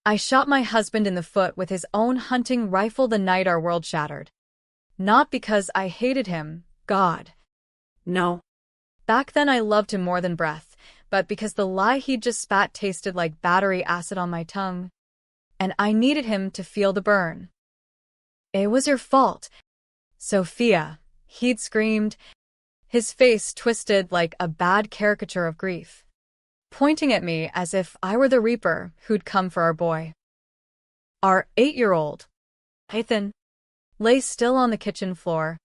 I shot my husband in the foot with his own hunting rifle the night our world shattered. Not because I hated him, God. No. Back then I loved him more than breath, but because the lie he'd just spat tasted like battery acid on my tongue. And I needed him to feel the burn. It was your fault, Sophia, he'd screamed, his face twisted like a bad caricature of grief, pointing at me as if I were the reaper who'd come for our boy. Our 8-year-old, Ethan, lay still on the kitchen floor,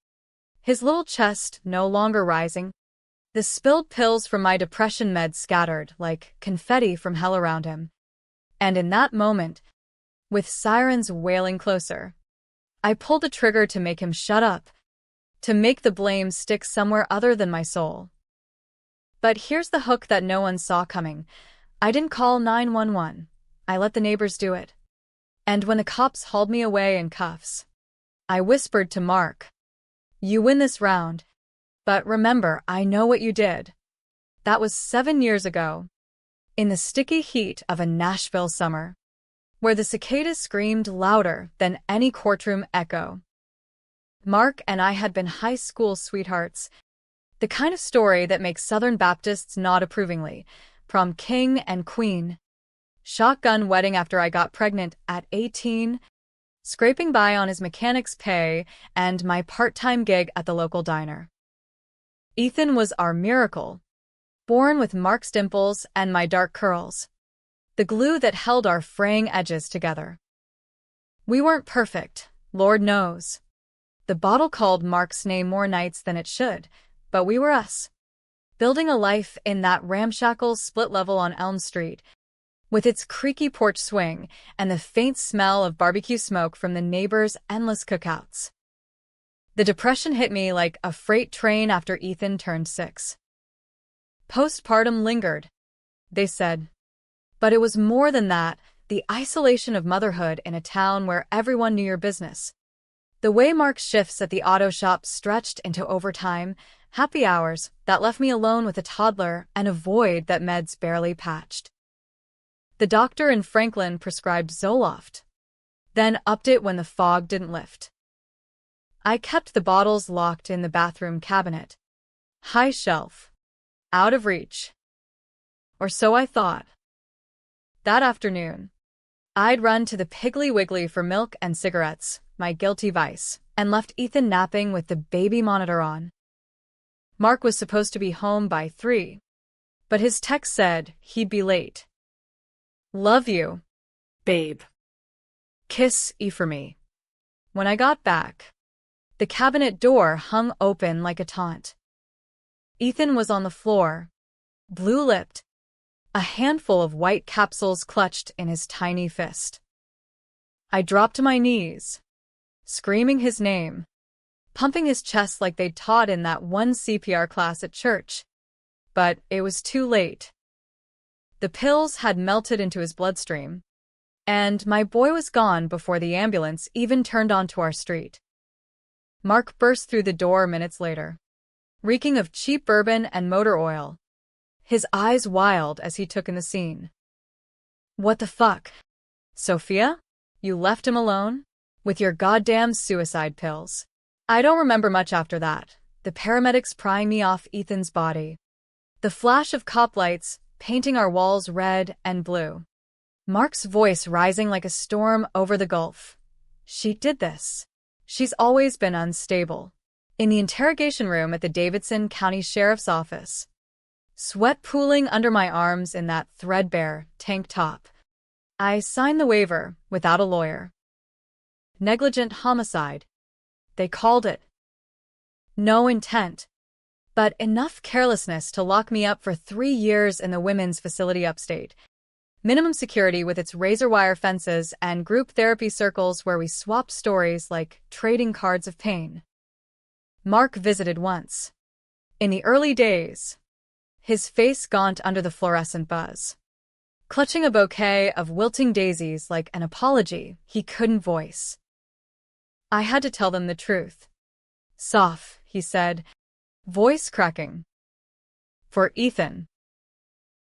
his little chest no longer rising, the spilled pills from my depression meds scattered like confetti from hell around him. And in that moment, with sirens wailing closer, I pulled the trigger to make him shut up, to make the blame stick somewhere other than my soul. But here's the hook that no one saw coming. I didn't call 911. I let the neighbors do it. And when the cops hauled me away in cuffs, I whispered to Mark, "You win this round. But remember, I know what you did." That was 7 years ago, in the sticky heat of a Nashville summer, where the cicadas screamed louder than any courtroom echo. Mark and I had been high school sweethearts, the kind of story that makes Southern Baptists nod approvingly, prom king and queen, shotgun wedding after I got pregnant at 18, scraping by on his mechanic's pay, and my part-time gig at the local diner. Ethan was our miracle, born with Mark's dimples and my dark curls, the glue that held our fraying edges together. We weren't perfect, Lord knows. The bottle called Mark's name more nights than it should, but we were us, building a life in that ramshackle split level on Elm Street, with its creaky porch swing and the faint smell of barbecue smoke from the neighbors' endless cookouts. The depression hit me like a freight train after Ethan turned 6. Postpartum lingered, they said. But it was more than that, the isolation of motherhood in a town where everyone knew your business. The way Mark's shifts at the auto shop stretched into overtime, happy hours that left me alone with a toddler and a void that meds barely patched. The doctor in Franklin prescribed Zoloft, then upped it when the fog didn't lift. I kept the bottles locked in the bathroom cabinet, high shelf, out of reach. Or so I thought. That afternoon, I'd run to the Piggly Wiggly for milk and cigarettes, my guilty vice, and left Ethan napping with the baby monitor on. Mark was supposed to be home by 3, but his text said he'd be late. Love you, babe. Kiss E for me. When I got back, the cabinet door hung open like a taunt. Ethan was on the floor, blue-lipped, a handful of white capsules clutched in his tiny fist. I dropped to my knees, screaming his name, pumping his chest like they'd taught in that one CPR class at church. But it was too late. The pills had melted into his bloodstream, and my boy was gone before the ambulance even turned onto our street. Mark burst through the door minutes later, reeking of cheap bourbon and motor oil, his eyes wild as he took in the scene. What the fuck? Sophia? You left him alone? With your goddamn suicide pills. I don't remember much after that, the paramedics prying me off Ethan's body, the flash of cop lights painting our walls red and blue, Mark's voice rising like a storm over the Gulf. She did this. She's always been unstable. In the interrogation room at the Davidson County Sheriff's Office, sweat pooling under my arms in that threadbare tank top, I signed the waiver without a lawyer. Negligent homicide, they called it. No intent, but enough carelessness to lock me up for 3 years in the women's facility upstate. Minimum security with its razor wire fences and group therapy circles where we swapped stories like trading cards of pain. Mark visited once. In the early days, his face gaunt under the fluorescent buzz, clutching a bouquet of wilting daisies like an apology he couldn't voice. I had to tell them the truth. Soft, he said, voice cracking. For Ethan.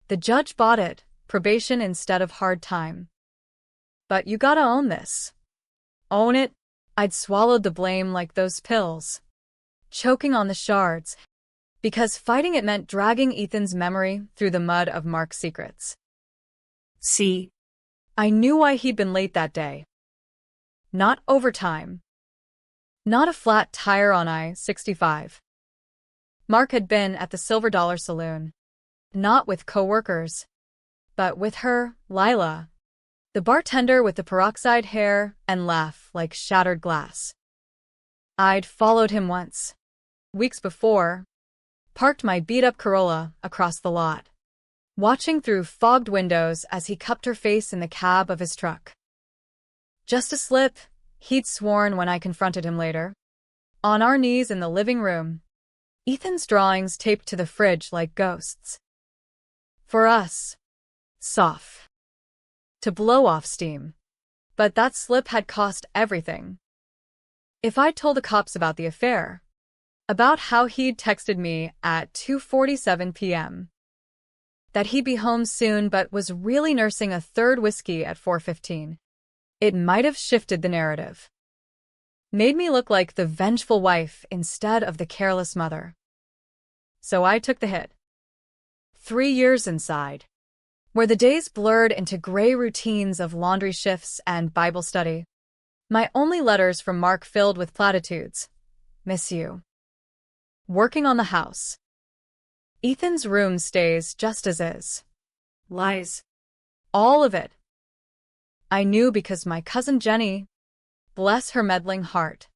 The judge bought it, probation instead of hard time. But you gotta own this. Own it. I'd swallowed the blame like those pills, choking on the shards, because fighting it meant dragging Ethan's memory through the mud of Mark's secrets. See, I knew why he'd been late that day. Not overtime. Not a flat tire on I-65. Mark had been at the Silver Dollar Saloon. Not with coworkers, but with her, Lila, the bartender with the peroxide hair and laugh like shattered glass. I'd followed him once, weeks before, parked my beat-up Corolla across the lot, watching through fogged windows as he cupped her face in the cab of his truck. Just a slip, he'd sworn when I confronted him later. On our knees in the living room, Ethan's drawings taped to the fridge like ghosts. For us, soft. To blow off steam. But that slip had cost everything. If I'd told the cops about the affair, about how he'd texted me at 2:47 p.m., that he'd be home soon but was really nursing a third whiskey at 4:15, it might have shifted the narrative. Made me look like the vengeful wife instead of the careless mother. So I took the hit. 3 years inside, where the days blurred into gray routines of laundry shifts and Bible study. My only letters from Mark filled with platitudes. Miss you. Working on the house. Ethan's room stays just as is. lies. All of it. I knew because my cousin Jenny, bless her meddling heart,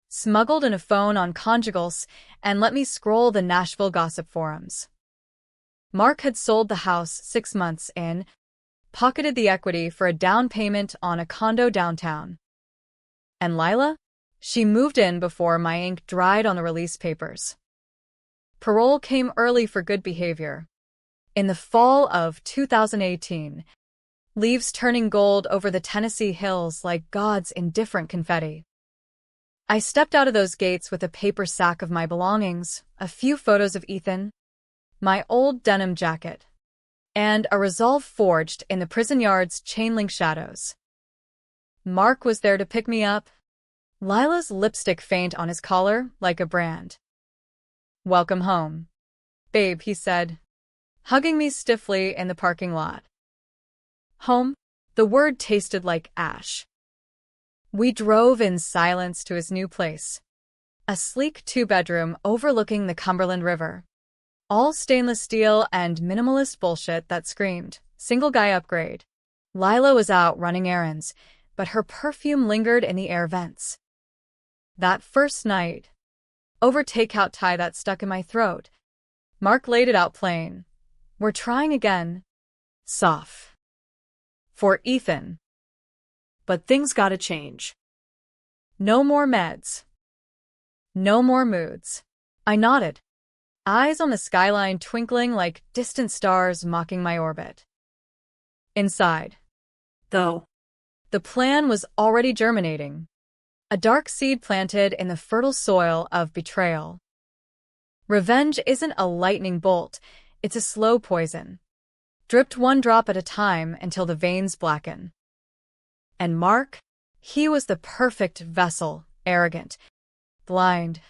smuggled in a phone on conjugals and let me scroll the Nashville gossip forums. Mark had sold the house 6 months in, pocketed the equity for a down payment on a condo downtown. And Lila? She moved in before my ink dried on the release papers. Parole came early for good behavior. In the fall of 2018, leaves turning gold over the Tennessee hills like God's indifferent confetti. I stepped out of those gates with a paper sack of my belongings, a few photos of Ethan, my old denim jacket, and a resolve forged in the prison yard's chain-link shadows. Mark was there to pick me up, Lila's lipstick faint on his collar like a brand. Welcome home, babe, he said, hugging me stiffly in the parking lot. Home? The word tasted like ash. We drove in silence to his new place, a sleek 2-bedroom overlooking the Cumberland River. All stainless steel and minimalist bullshit that screamed, single guy upgrade. Lila was out running errands, but her perfume lingered in the air vents. That first night, over takeout tie that stuck in my throat, Mark laid it out plain. We're trying again. Soft. For Ethan. But things gotta change. No more meds. No more moods. I nodded, eyes on the skyline twinkling like distant stars mocking my orbit. Inside, Though, the plan was already germinating, a dark seed planted in the fertile soil of betrayal. Revenge isn't a lightning bolt, it's a slow poison, dripped one drop at a time until the veins blacken. And Mark? He was the perfect vessel, arrogant, blind,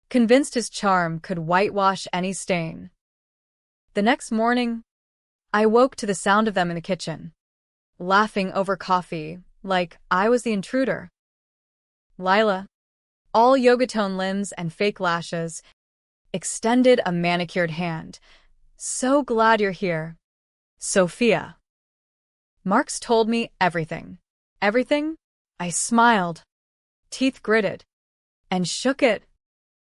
convinced his charm could whitewash any stain. The next morning, I woke to the sound of them in the kitchen, laughing over coffee like I was the intruder. Lila, all yoga-tone limbs and fake lashes, extended a manicured hand. So glad you're here, Sophia. Mark's told me everything. Everything? I smiled, teeth gritted, and shook it,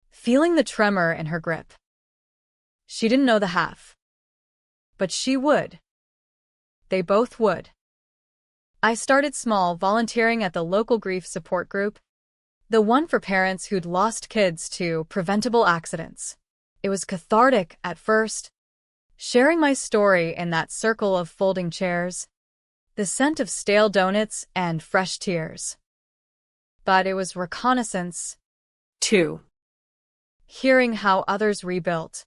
feeling the tremor in her grip. She didn't know the half. But she would. They both would. I started small, volunteering at the local grief support group, the one for parents who'd lost kids to preventable accidents. It was cathartic at first, sharing my story in that circle of folding chairs, the scent of stale donuts and fresh tears. But it was reconnaissance, too. Hearing how others rebuilt,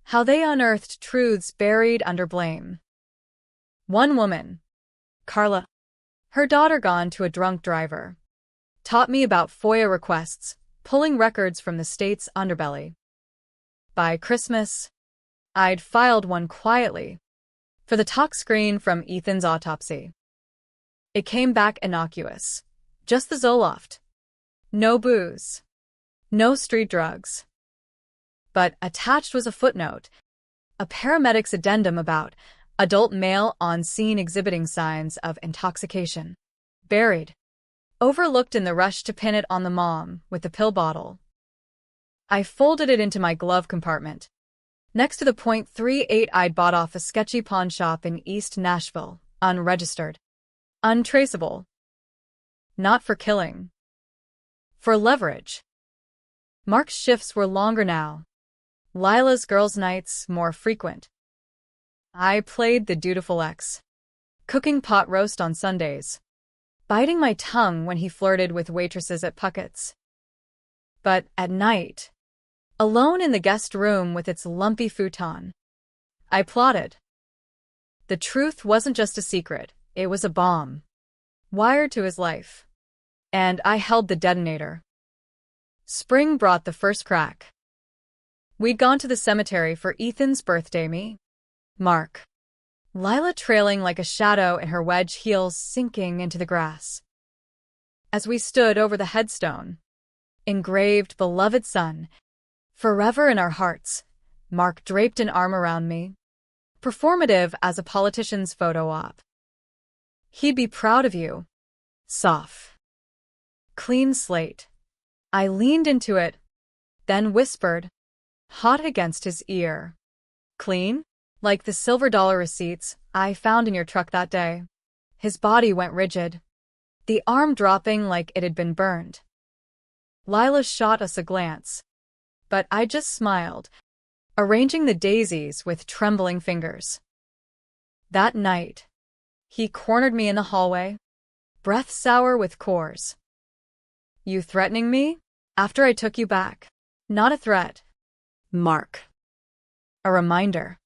how they unearthed truths buried under blame. One woman, Carla, Her daughter gone to a drunk driver. Taught me about FOIA requests, pulling records from the state's underbelly. By Christmas, I'd filed one quietly for the talk screen from Ethan's autopsy. It came back innocuous. Just the Zoloft. No booze. No street drugs. But attached was a footnote, a paramedic's addendum about adult male on scene exhibiting signs of intoxication. Buried. Overlooked in the rush to pin it on the mom with the pill bottle. I folded it into my glove compartment, next to the .38 I'd bought off a sketchy pawn shop in East Nashville, unregistered. Untraceable. Not for killing. For leverage. Mark's shifts were longer now. Lila's girls' nights more frequent. I played the dutiful ex, cooking pot roast on Sundays, biting my tongue when he flirted with waitresses at Puckett's. But at night, alone in the guest room with its lumpy futon, I plotted. The truth wasn't just a secret, it was a bomb, wired to his life. And I held the detonator. Spring brought the first crack. We'd gone to the cemetery for Ethan's birthday, me, Mark, Lila trailing like a shadow in her wedge heels sinking into the grass. As we stood over the headstone, engraved beloved son, forever in our hearts, Mark draped an arm around me, performative as a politician's photo op. He'd be proud of you. Soft. Clean slate. I leaned into it, then whispered, hot against his ear. Clean? Like the silver dollar receipts I found in your truck that day. His body went rigid, the arm dropping like it had been burned. Lila shot us a glance, but I just smiled, arranging the daisies with trembling fingers. That night, he cornered me in the hallway, breath sour with Coors. You threatening me? After I took you back. Not a threat. Mark. A reminder.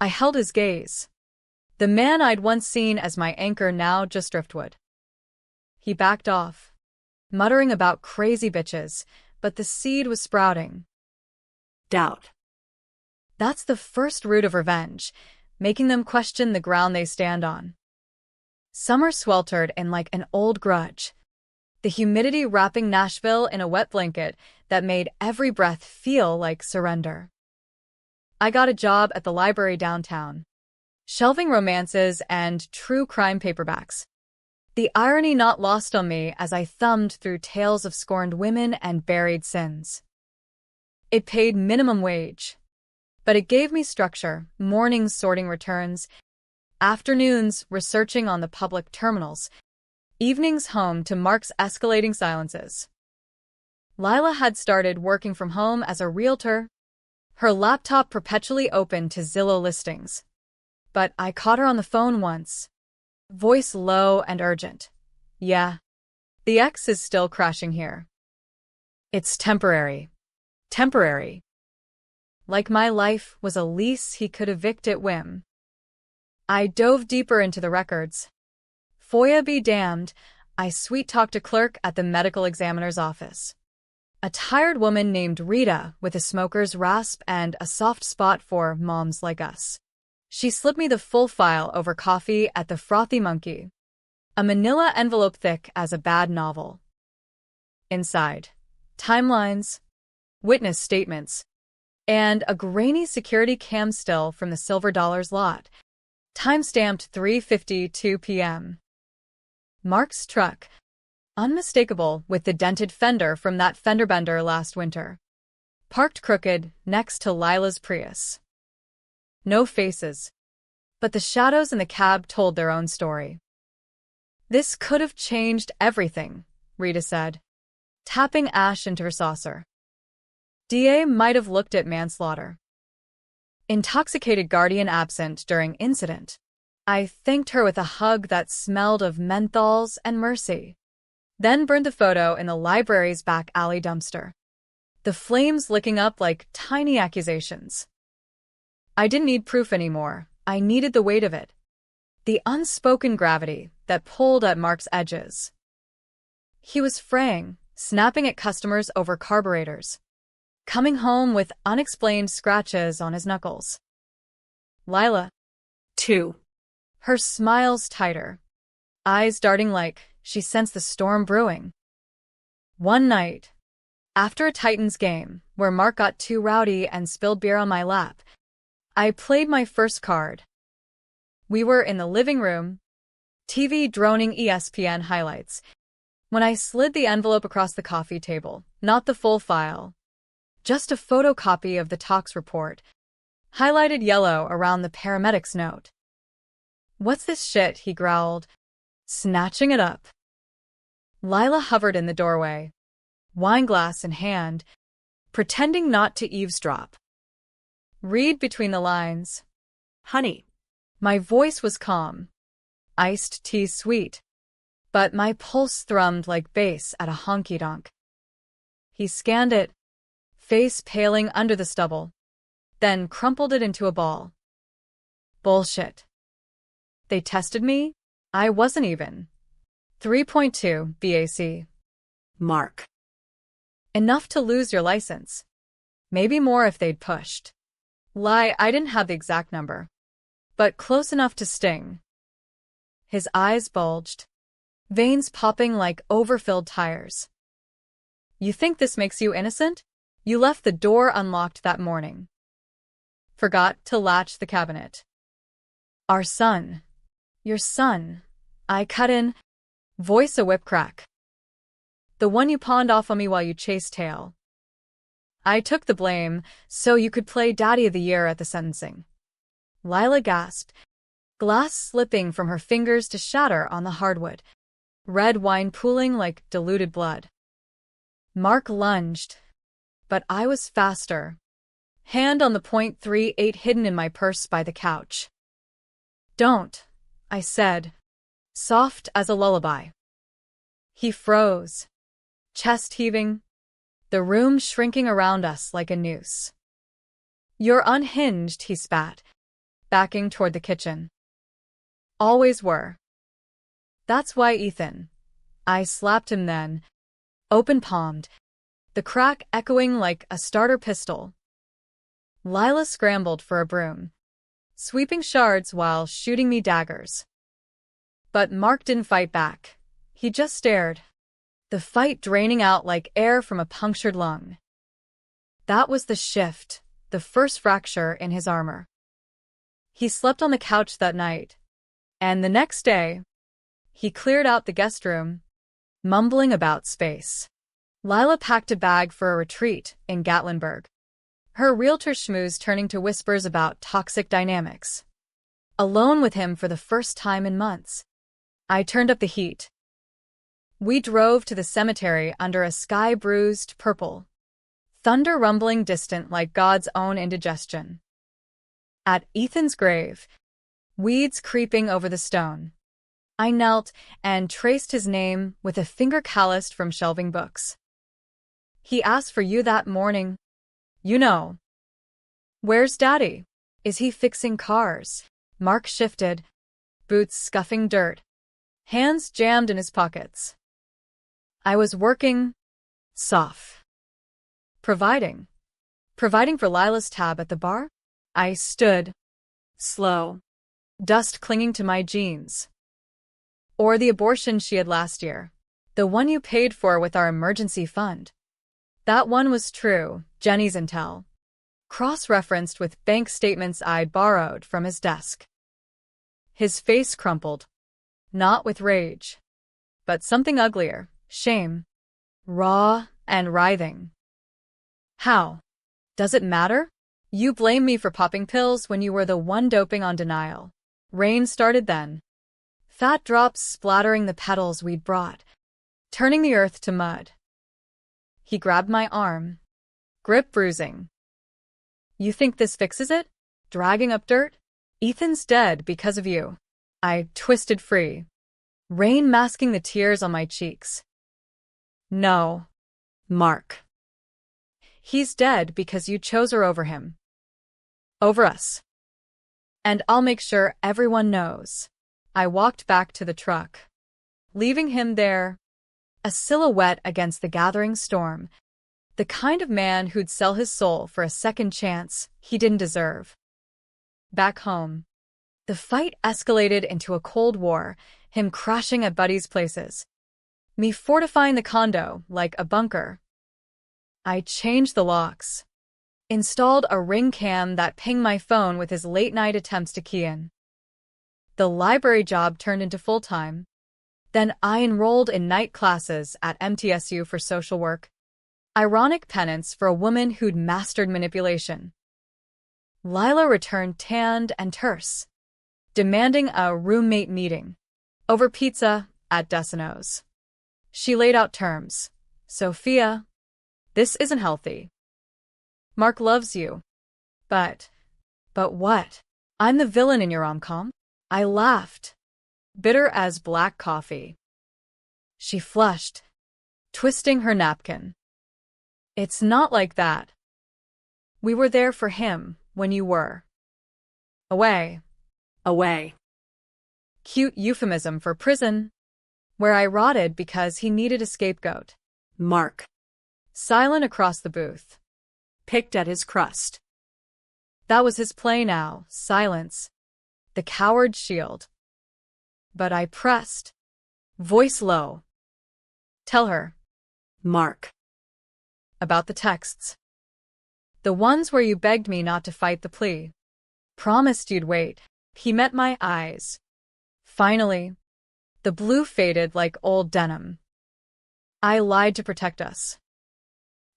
I held his gaze. The man I'd once seen as my anchor now just driftwood. He backed off, muttering about crazy bitches, but the seed was sprouting. Doubt. That's the first root of revenge, making them question the ground they stand on. Summer sweltered in like an old grudge, the humidity wrapping Nashville in a wet blanket that made every breath feel like surrender. I got a job at the library downtown, shelving romances and true crime paperbacks. The irony not lost on me as I thumbed through tales of scorned women and buried sins. It paid minimum wage, but it gave me structure, mornings sorting returns, afternoons researching on the public terminals, evenings home to Mark's escalating silences. Lila had started working from home as a realtor, her laptop perpetually open to Zillow listings. But I caught her on the phone once, voice low and urgent. Yeah, the ex is still crashing here. It's temporary. Temporary. Like my life was a lease he could evict at whim. I dove deeper into the records. FOIA be damned, I sweet-talked a clerk at the medical examiner's office. A tired woman named Rita with a smoker's rasp and a soft spot for moms like us. She slipped me the full file over coffee at the Frothy Monkey, a manila envelope thick as a bad novel. Inside, timelines, witness statements, and a grainy security cam still from the Silver Dollars lot, time-stamped 3:52 p.m. Mark's truck, unmistakable with the dented fender from that fender bender last winter, parked crooked next to Lila's Prius. No faces, but the shadows in the cab told their own story. This could have changed everything, Rita said, tapping ash into her saucer. DA might have looked at manslaughter. Intoxicated guardian absent during incident. I thanked her with a hug that smelled of menthols and mercy. Then burned the photo in the library's back alley dumpster, the flames licking up like tiny accusations. I didn't need proof anymore. I needed the weight of it. The unspoken gravity that pulled at Mark's edges. He was fraying, snapping at customers over carburetors, coming home with unexplained scratches on his knuckles. Lila. 2. Her smiles tighter, eyes darting like she sensed the storm brewing. One night, after a Titans game where Mark got too rowdy and spilled beer on my lap, I played my first card. We were in the living room, TV droning ESPN highlights, when I slid the envelope across the coffee table, not the full file, just a photocopy of the talks report, highlighted yellow around the paramedic's note. "What's this shit?" he growled, snatching it up. Lila hovered in the doorway, wineglass in hand, pretending not to eavesdrop. "Read between the lines." Honey. My voice was calm, iced tea sweet, but my pulse thrummed like bass at a honky-donk. He scanned it, face paling under the stubble, then crumpled it into a ball. Bullshit. They tested me? I wasn't even. 3.2 BAC. Mark. Enough to lose your license. Maybe more if they'd pushed. Lie, I didn't have the exact number, but close enough to sting. His eyes bulged, veins popping like overfilled tires. "You think this makes you innocent? You left the door unlocked that morning. Forgot to latch the cabinet. Our son. Your son." I cut in, voice a whip crack. "The one you pawned off on me while you chased tail. I took the blame so you could play Daddy of the Year at the sentencing." Lila gasped, glass slipping from her fingers to shatter on the hardwood, red wine pooling like diluted blood. Mark lunged, but I was faster, hand on the .38 hidden in my purse by the couch. "Don't," I said, soft as a lullaby. He froze, chest heaving, the room shrinking around us like a noose. "You're unhinged," he spat, backing toward the kitchen. "Always were." "That's why, Ethan." I slapped him then, open-palmed, the crack echoing like a starter pistol. Lila scrambled for a broom, sweeping shards while shooting me daggers. But Mark didn't fight back. He just stared, the fight draining out like air from a punctured lung. That was the shift, the first fracture in his armor. He slept on the couch that night, and the next day, he cleared out the guest room, mumbling about space. Lila packed a bag for a retreat in Gatlinburg, her realtor schmooze turning to whispers about toxic dynamics. Alone with him for the first time in months, I turned up the heat. We drove to the cemetery under a sky bruised purple, thunder rumbling distant like God's own indigestion. At Ethan's grave, weeds creeping over the stone, I knelt and traced his name with a finger calloused from shelving books. "He asked for you that morning. You know." "Where's Daddy? Is he fixing cars?" Mark shifted, boots scuffing dirt, hands jammed in his pockets. "I was working, soft. Providing for Lila's tab at the bar." I stood, slow, dust clinging to my jeans. "Or the abortion she had last year. The one you paid for with our emergency fund." That one was true, Jenny's intel, cross-referenced with bank statements I'd borrowed from his desk. His face crumpled, not with rage, but something uglier, shame, raw and writhing. "How? Does it matter? You blame me for popping pills when you were the one doping on denial." Rain started then, fat drops splattering the petals we'd brought, turning the earth to mud. He grabbed my arm, grip bruising. "You think this fixes it? Dragging up dirt? Ethan's dead because of you." I twisted free, rain masking the tears on my cheeks. "No, Mark. He's dead because you chose her over him. Over us. And I'll make sure everyone knows." I walked back to the truck, leaving him there, a silhouette against the gathering storm, the kind of man who'd sell his soul for a second chance he didn't deserve. Back home, the fight escalated into a cold war, him crashing at buddies' places, me fortifying the condo like a bunker. I changed the locks, installed a ring cam that pinged my phone with his late-night attempts to key in. The library job turned into full-time. Then I enrolled in night classes at MTSU for social work. Ironic penance for a woman who'd mastered manipulation. Lila returned tanned and terse, demanding a roommate meeting over pizza at Decino's. She laid out terms. Sophia, this isn't healthy. Mark loves you. But what? I'm the villain in your rom-com? I laughed, bitter as black coffee. She flushed, twisting her napkin. It's not like that. We were there for him when you were away. Away. Cute euphemism for prison, where I rotted because he needed a scapegoat. Mark. Silent across the booth. Picked at his crust. That was his play now, silence. The coward's shield. But I pressed, voice low. Tell her. Mark. About the texts. The ones where you begged me not to fight the plea. Promised you'd wait. He met my eyes. Finally, the blue faded like old denim. I lied to protect us.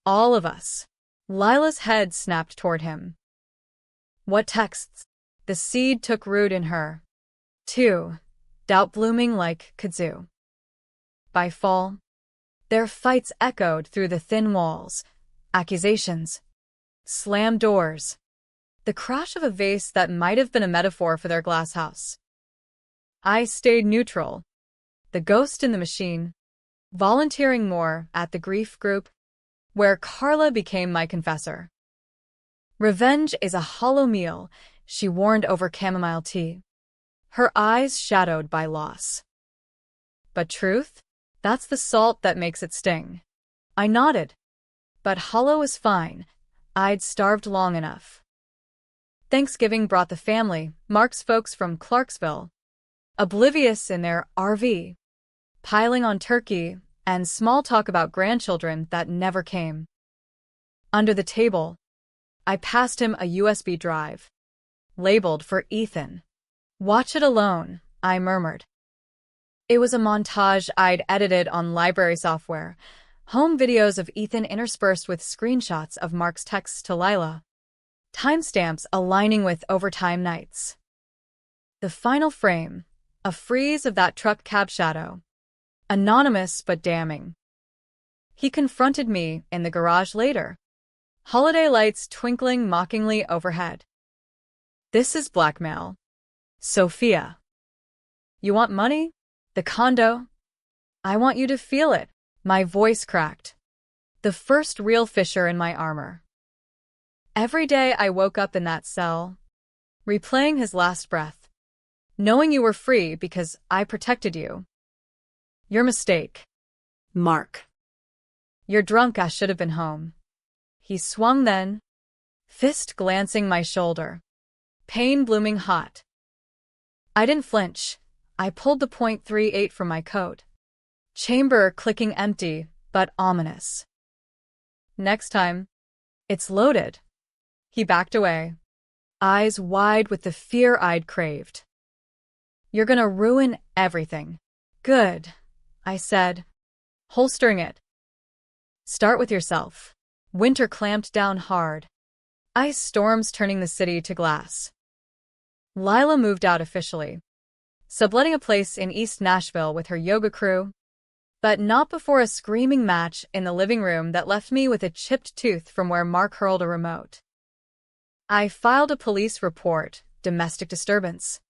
All of us. Lila's head snapped toward him. What texts? The seed took root in her, too, doubt blooming like kudzu. By fall, their fights echoed through the thin walls, accusations, slammed doors, the crash of a vase that might have been a metaphor for their glass house. I stayed neutral, the ghost in the machine, volunteering more at the grief group, where Carla became my confessor. Revenge is a hollow meal, she warned over chamomile tea, her eyes shadowed by loss. But truth? That's the salt that makes it sting. I nodded. But hollow is fine. I'd starved long enough. Thanksgiving brought the family, Mark's folks from Clarksville, oblivious in their RV, piling on turkey and small talk about grandchildren that never came. Under the table, I passed him a USB drive, labeled for Ethan. Watch it alone, I murmured. It was a montage I'd edited on library software, home videos of Ethan interspersed with screenshots of Mark's texts to Lila, timestamps aligning with overtime nights. The final frame, a freeze of that truck cab shadow, anonymous but damning. He confronted me in the garage later, holiday lights twinkling mockingly overhead. This is blackmail. Sophia. You want money? The condo? I want you to feel it. My voice cracked. The first real fissure in my armor. Every day I woke up in that cell, replaying his last breath, knowing you were free because I protected you. Your mistake. Mark. You're drunk, I should have been home. He swung then, fist glancing my shoulder, pain blooming hot. I didn't flinch. I pulled the .38 from my coat. Chamber clicking empty, but ominous. Next time, it's loaded. He backed away, eyes wide with the fear I'd craved. You're gonna ruin everything. Good, I said, holstering it. Start with yourself. Winter clamped down hard. Ice storms turning the city to glass. Lila moved out officially, subletting a place in East Nashville with her yoga crew, but not before a screaming match in the living room that left me with a chipped tooth from where Mark hurled a remote. I filed a police report, domestic disturbance.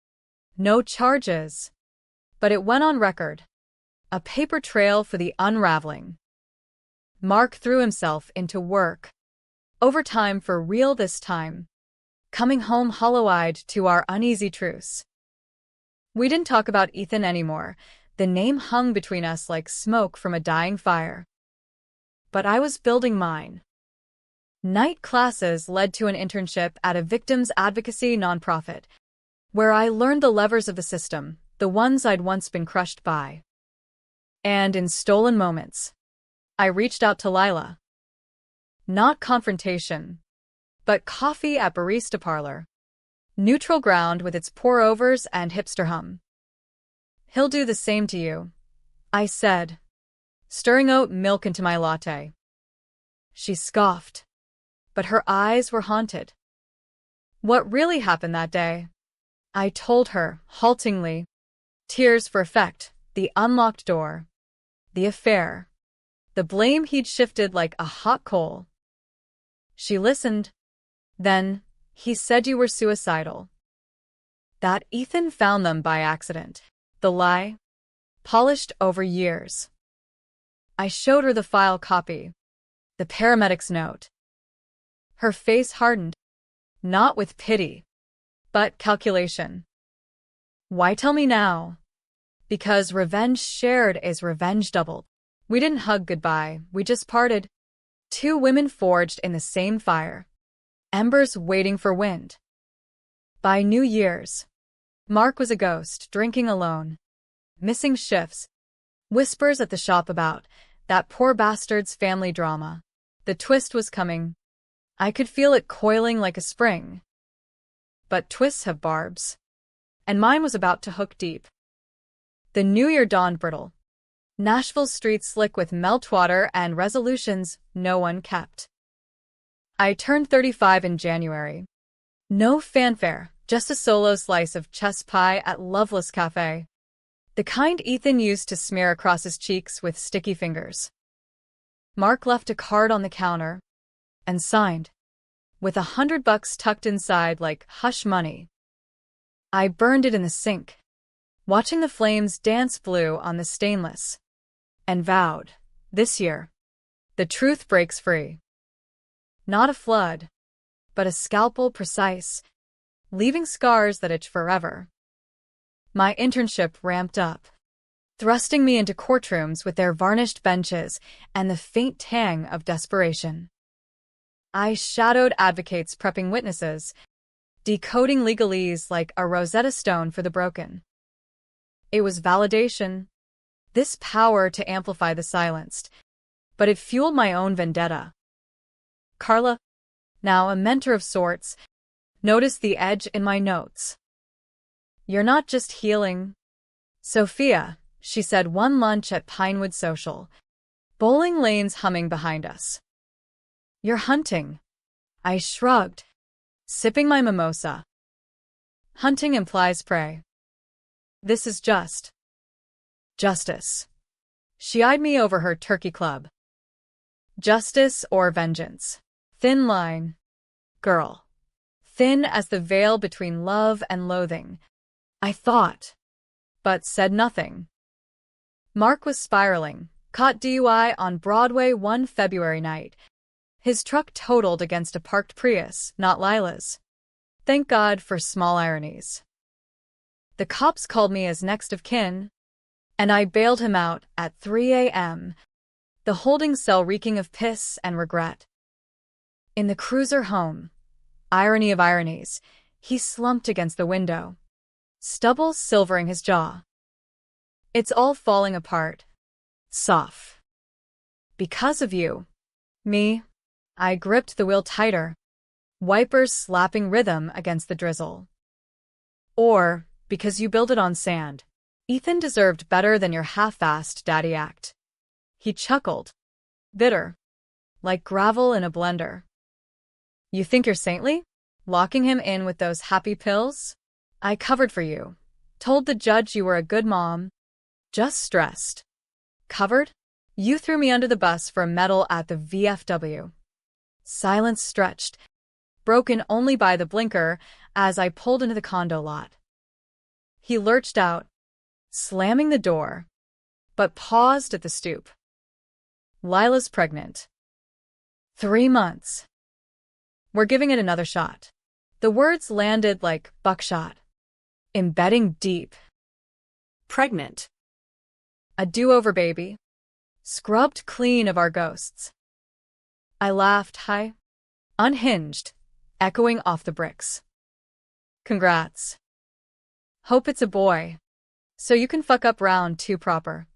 No charges, but it went on record. A paper trail for the unraveling. Mark threw himself into work. Overtime for real this time. Coming home hollow-eyed to our uneasy truce. We didn't talk about Ethan anymore. The name hung between us like smoke from a dying fire. But I was building mine. Night classes led to an internship at a victims advocacy nonprofit, where I learned the levers of the system, the ones I'd once been crushed by. And in stolen moments, I reached out to Lila. Not confrontation, but coffee at barista parlor. Neutral ground with its pour-overs and hipster hum. He'll do the same to you, I said, stirring oat milk into my latte. She scoffed, but her eyes were haunted. What really happened that day? I told her, haltingly. Tears for effect, the unlocked door, the affair, the blame he'd shifted like a hot coal. She listened. Then, he said you were suicidal. That Ethan found them by accident. The lie, polished over years. I showed her the file copy, the paramedic's note. Her face hardened, not with pity, but calculation. Why tell me now? Because revenge shared is revenge doubled. We didn't hug goodbye, we just parted. Two women forged in the same fire. Embers waiting for wind. By New Year's, Mark was a ghost, drinking alone. Missing shifts. Whispers at the shop about that poor bastard's family drama. The twist was coming. I could feel it coiling like a spring. But twists have barbs. And mine was about to hook deep. The new year dawned brittle. Nashville streets slick with meltwater and resolutions no one kept. I turned 35 in January. No fanfare, just a solo slice of chess pie at Loveless Cafe. The kind Ethan used to smear across his cheeks with sticky fingers. Mark left a card on the counter and signed, with $100 tucked inside like hush money. I burned it in the sink, watching the flames dance blue on the stainless, and vowed, this year, the truth breaks free. Not a flood, but a scalpel precise, leaving scars that itch forever. My internship ramped up, thrusting me into courtrooms with their varnished benches and the faint tang of desperation. I shadowed advocates prepping witnesses, decoding legalese like a Rosetta Stone for the broken. It was validation, this power to amplify the silenced, but it fueled my own vendetta. Carla, now a mentor of sorts, noticed the edge in my notes. You're not just healing. Sophia, she said one lunch at Pinewood Social, bowling lanes humming behind us. You're hunting. I shrugged, sipping my mimosa. Hunting implies prey. This is just justice. She eyed me over her turkey club. Justice or vengeance. Thin line. Girl. Thin as the veil between love and loathing. I thought, but said nothing. Mark was spiraling, caught DUI on Broadway one February night. His truck totaled against a parked Prius, not Lila's. Thank God for small ironies. The cops called me as next of kin, and I bailed him out at 3 a.m., the holding cell reeking of piss and regret. In the cruiser home, irony of ironies, he slumped against the window, stubble silvering his jaw. It's all falling apart. Soft. Because of you. Me. I gripped the wheel tighter, wipers slapping rhythm against the drizzle. Or, because you built it on sand. Ethan deserved better than your half-assed daddy act. He chuckled. Bitter. Like gravel in a blender. You think you're saintly? Locking him in with those happy pills? I covered for you. Told the judge you were a good mom. Just stressed. Covered? You threw me under the bus for a medal at the VFW. Silence stretched, broken only by the blinker as I pulled into the condo lot. He lurched out, slamming the door, but paused at the stoop. Lila's pregnant. 3 months. We're giving it another shot. The words landed like buckshot, embedding deep. Pregnant. A do-over baby. Scrubbed clean of our ghosts. I laughed high, unhinged, echoing off the bricks. Congrats. Hope it's a boy, so you can fuck up round 2 proper.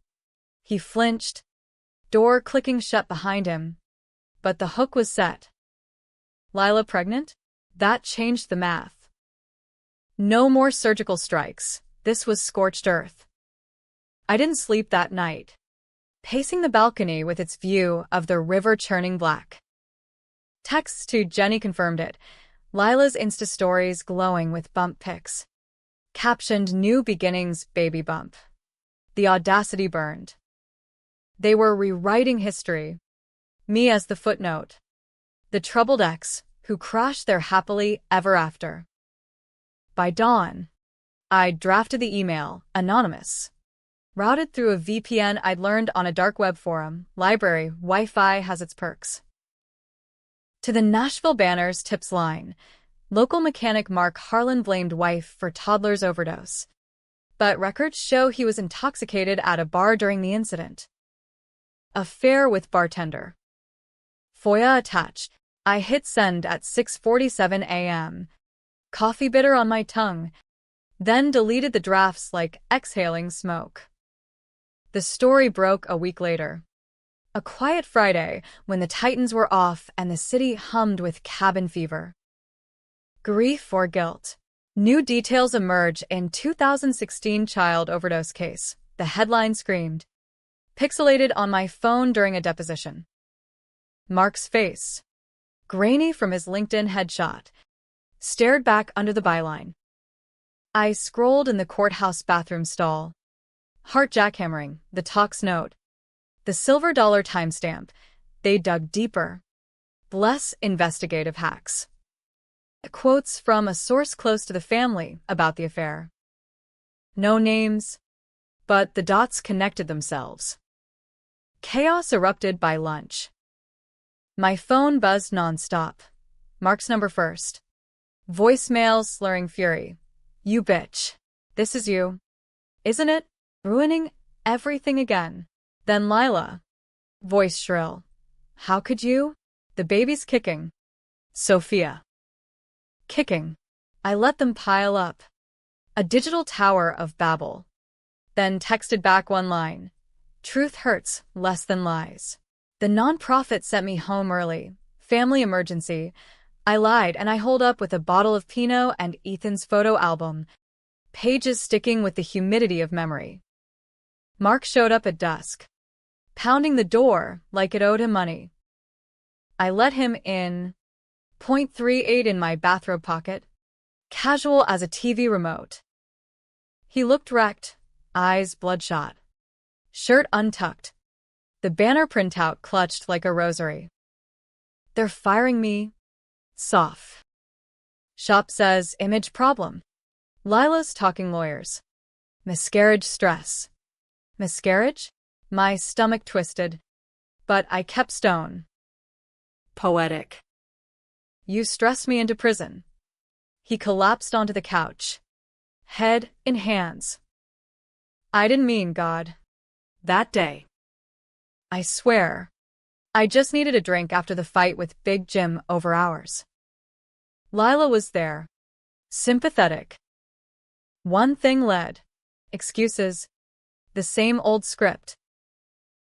He flinched, door clicking shut behind him, but the hook was set. Lila pregnant? That changed the math. No more surgical strikes, this was scorched earth. I didn't sleep that night, pacing the balcony with its view of the river churning black. Texts to Jenny confirmed it, Lila's Insta stories glowing with bump pics. Captioned New Beginnings Baby Bump. The audacity burned. They were rewriting history. Me as the footnote. The troubled ex, who crashed their happily ever after. By dawn, I drafted the email, anonymous. Routed through a VPN I'd learned on a dark web forum, library, Wi-Fi has its perks. To the Nashville Banners tips line, local mechanic Mark Harlan blamed wife for toddler's overdose. But records show he was intoxicated at a bar during the incident. Affair with bartender. FOIA attached. I hit send at 6:47 a.m. Coffee bitter on my tongue. Then deleted the drafts like exhaling smoke. The story broke a week later. A quiet Friday when the Titans were off and the city hummed with cabin fever. Grief or guilt. New details emerge in 2016 child overdose case, the headline screamed. Pixelated on my phone during a deposition. Mark's face, grainy from his LinkedIn headshot, stared back under the byline. I scrolled in the courthouse bathroom stall. Heart jackhammering, the talks note. The silver dollar timestamp. They dug deeper. Bless investigative hacks. Quotes from a source close to the family about the affair. No names, but the dots connected themselves. Chaos erupted by lunch. My phone buzzed nonstop. Mark's number first. Voicemail slurring fury. You bitch. This is you. Isn't it? Ruining everything again. Then Lila. Voice shrill. How could you? The baby's kicking. Sophia. Kicking. I let them pile up. A digital tower of babble. Then texted back one line. Truth hurts less than lies. The nonprofit sent me home early. Family emergency. I lied and I holed up with a bottle of Pinot and Ethan's photo album. Pages sticking with the humidity of memory. Mark showed up at dusk, pounding the door like it owed him money. I let him in. .38 in my bathrobe pocket. Casual as a TV remote. He looked wrecked, eyes bloodshot. Shirt untucked. The banner printout clutched like a rosary. They're firing me. Soft. Shop says image problem. Lila's talking lawyers. Miscarriage stress. Miscarriage? My stomach twisted. But I kept stone. Poetic. You stressed me into prison. He collapsed onto the couch. Head in hands. I didn't mean God. That day. I swear. I just needed a drink after the fight with Big Jim over hours. Lila was there. Sympathetic. One thing led. Excuses. The same old script.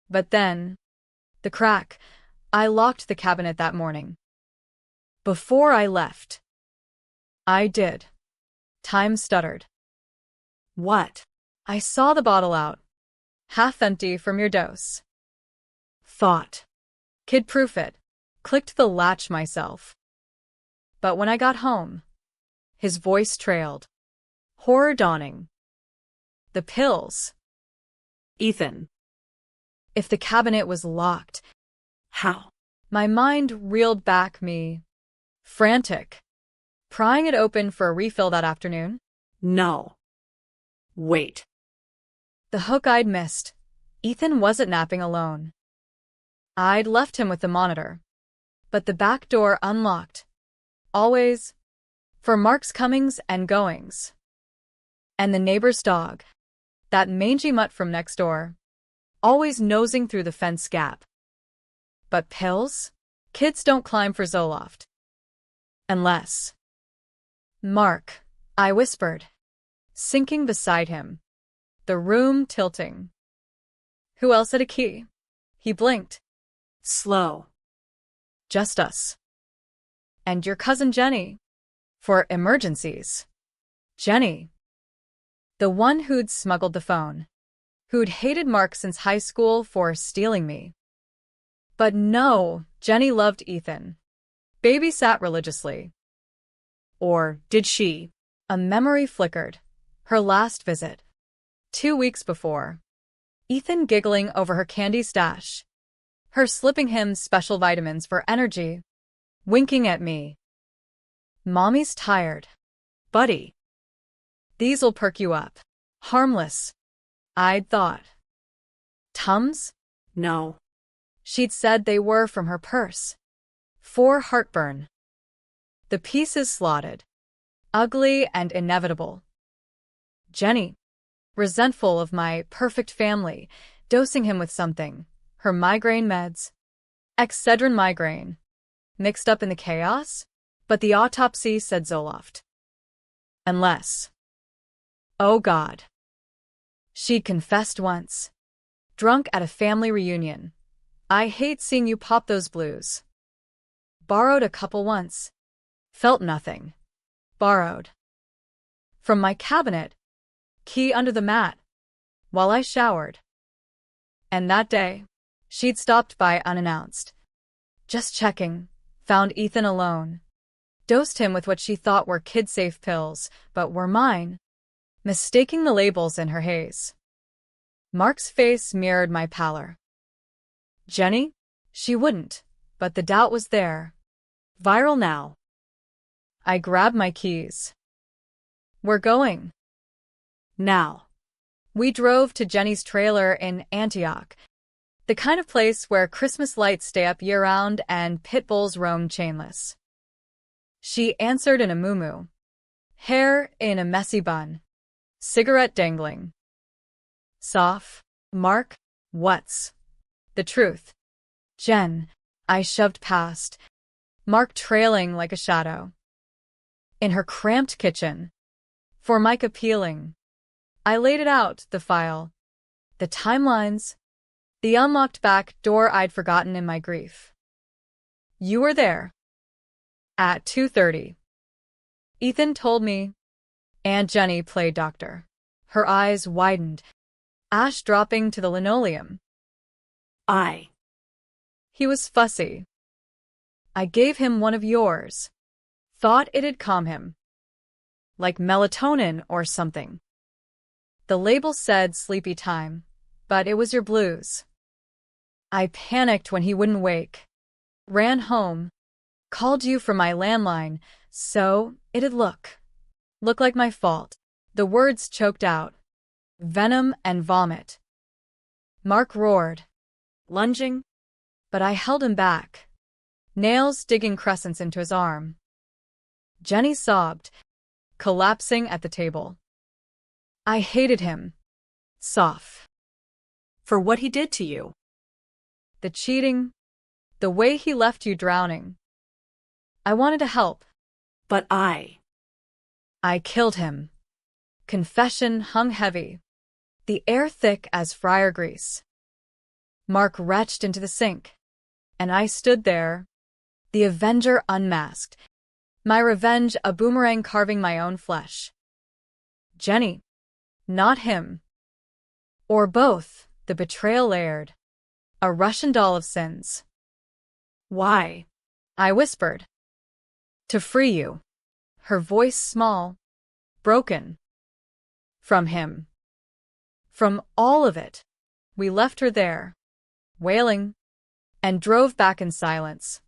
But then, the crack. I locked the cabinet that morning. Before I left. I did. Time stuttered. What? I saw the bottle out. Half empty from your dose. Thought. Kid-proof it. Clicked the latch myself. But when I got home, his voice trailed. Horror dawning. The pills. Ethan. If the cabinet was locked. How? My mind reeled back me. Frantic. Prying it open for a refill that afternoon. No. Wait. The hook I'd missed. Ethan wasn't napping alone. I'd left him with the monitor. But the back door unlocked. Always. For Mark's comings and goings. And the neighbor's dog. That mangy mutt from next door. Always nosing through the fence gap. But pills? Kids don't climb for Zoloft. Unless. Mark, I whispered, sinking beside him, the room tilting. Who else had a key? He blinked. Slow. Just us. And your cousin Jenny. For emergencies. Jenny. The one who'd smuggled the phone. Who'd hated Mark since high school for stealing me. But no, Jenny loved Ethan. Babysat religiously. Or did she? A memory flickered. Her last visit. 2 weeks before. Ethan giggling over her candy stash. Her slipping him special vitamins for energy. Winking at me. Mommy's tired. Buddy. These'll perk you up. Harmless. I'd thought. Tums? No. She'd said they were from her purse. For heartburn. The pieces slotted. Ugly and inevitable. Jenny. Resentful of my perfect family, dosing him with something. Her migraine meds. Excedrin migraine. Mixed up in the chaos? But the autopsy said Zoloft. Unless. Oh God. She'd confessed once. Drunk at a family reunion. I hate seeing you pop those blues. Borrowed a couple once. Felt nothing. Borrowed. From my cabinet. Key under the mat. While I showered. And that day, she'd stopped by unannounced. Just checking. Found Ethan alone. Dosed him with what she thought were kid-safe pills, but were mine. Mistaking the labels in her haze. Mark's face mirrored my pallor. Jenny? She wouldn't, but the doubt was there. Viral now. I grabbed my keys. We're going. Now. We drove to Jenny's trailer in Antioch, the kind of place where Christmas lights stay up year-round and pit bulls roam chainless. She answered in a muumuu. Hair in a messy bun. Cigarette dangling. Soft. Mark, what's the truth? Jen, I shoved past. Mark trailing like a shadow. In her cramped kitchen. Formica peeling. I laid it out, the file. The timelines. The unlocked back door I'd forgotten in my grief. You were there. At 2:30. Ethan told me. Aunt Jenny played doctor. Her eyes widened. Ash dropping to the linoleum. He was fussy. I gave him one of yours. Thought it'd calm him. Like melatonin or something. The label said sleepy time, but it was your blues. I panicked when he wouldn't wake. Ran home. Called you from my landline, so it'd look like my fault. The words choked out. Venom and vomit. Mark roared. Lunging. But I held him back. Nails digging crescents into his arm. Jenny sobbed, collapsing at the table. I hated him. Soft. For what he did to you. The cheating. The way he left you drowning. I wanted to help. But I killed him. Confession hung heavy. The air thick as fryer grease. Mark retched into the sink. And I stood there. The Avenger unmasked. My revenge a boomerang carving my own flesh. Jenny. Not him. Or both, the betrayal layered. A Russian doll of sins. Why? I whispered. To free you. Her voice small. Broken. From him. From all of it. We left her there. Wailing. And drove back in silence.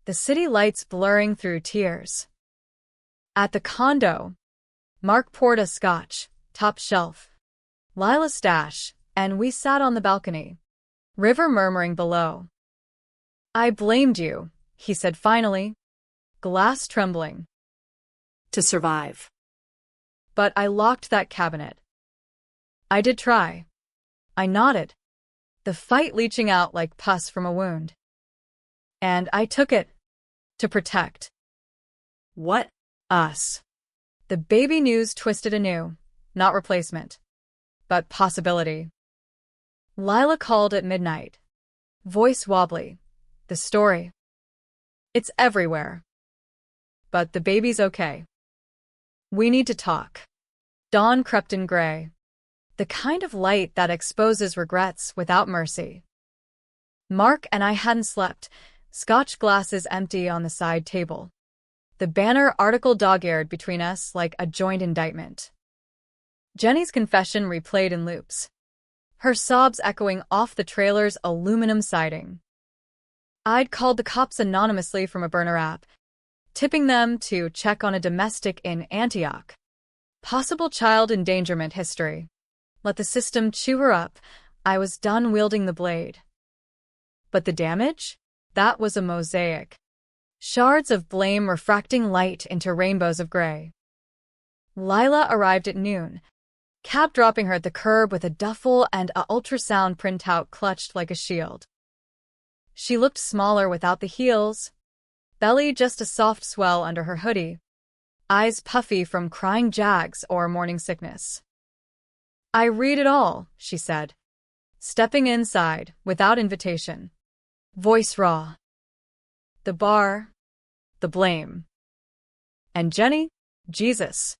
The city lights blurring through tears. At the condo, Mark poured a scotch, top shelf. Lila's stash, and we sat on the balcony. River murmuring below. I blamed you, he said finally. Glass trembling. To survive. But I locked that cabinet. I did try. I nodded, the fight leaching out like pus from a wound. And I took it. To protect. What? Us. The baby news twisted anew, not replacement, but possibility. Lila called at midnight. Voice wobbly. The story. It's everywhere. But the baby's okay. We need to talk. Dawn crept in gray. The kind of light that exposes regrets without mercy. Mark and I hadn't slept, Scotch glasses empty on the side table. The banner article dog-eared between us like a joint indictment. Jenny's confession replayed in loops, her sobs echoing off the trailer's aluminum siding. I'd called the cops anonymously from a burner app, tipping them to check on a domestic in Antioch. Possible child endangerment history. Let the system chew her up. I was done wielding the blade. But the damage? That was a mosaic. Shards of blame refracting light into rainbows of gray. Lila arrived at noon, cab dropping her at the curb with a duffel and a ultrasound printout clutched like a shield. She looked smaller without the heels, belly just a soft swell under her hoodie, eyes puffy from crying jags or morning sickness. I read it all, she said, stepping inside without invitation. Voice raw. The bar, the blame. And Jenny, Jesus,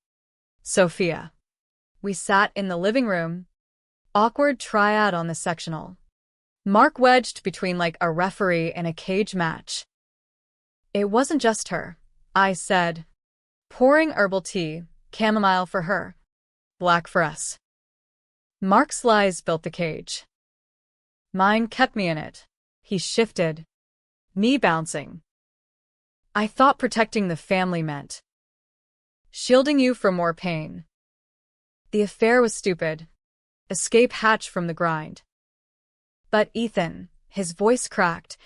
Sophia. We sat in the living room, awkward triad on the sectional. Mark wedged between like a referee in a cage match. It wasn't just her, I said, pouring herbal tea, chamomile for her, black for us. Mark's lies built the cage. Mine kept me in it. He shifted, me bouncing. I thought protecting the family meant shielding you from more pain. The affair was stupid. Escape hatch from the grind. But Ethan, his voice cracked,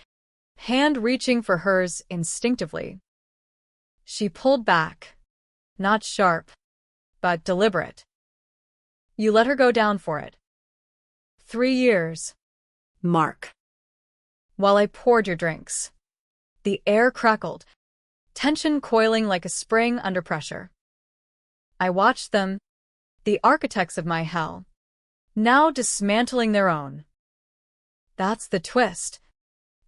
hand reaching for hers instinctively. She pulled back, not sharp, but deliberate. You let her go down for it. 3 years. Mark. While I poured your drinks. The air crackled, tension coiling like a spring under pressure. I watched them, the architects of my hell, now dismantling their own. That's the twist,